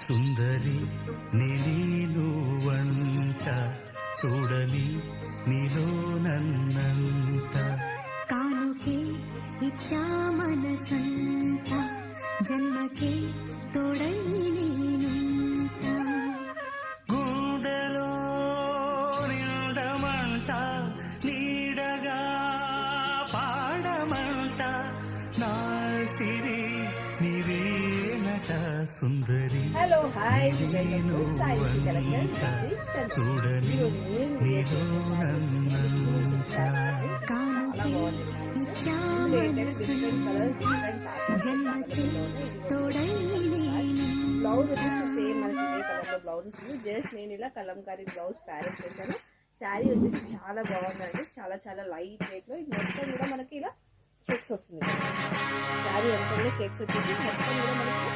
సుందరి నేను వంట చూడని నీలో నన్నంత కానుకే ఇచ్చా మనసంత జన్మకే తోడై నేనుంట గుండెలో నిండమంట నీడగా పాడమంట నా సిరి నీవేనట సుందరి హలో హాయ్ నేను వంట చూడని నీలో నన్నంత కానుకే ఇచ్చా మనసంత జన్మకే తోడై నేను బ్లౌజ్ వచ్చేసి సేమ్ మనకి ఇదే కలర్లో బ్లౌజ్ వస్తుంది. జస్ట్ నేను ఇలా కలంకారీ బ్లౌజ్ ప్యారెట్ చేశాను. శారీ వచ్చేసి చాలా బాగుందండి, చాలా చాలా లైట్ వెయిట్లో. ఇది మొత్తం కూడా మనకి ఇలా చెక్స్ వస్తుంది. శారీ అంతా కూడా చెక్స్ వచ్చేసి మొత్తం కూడా మనకి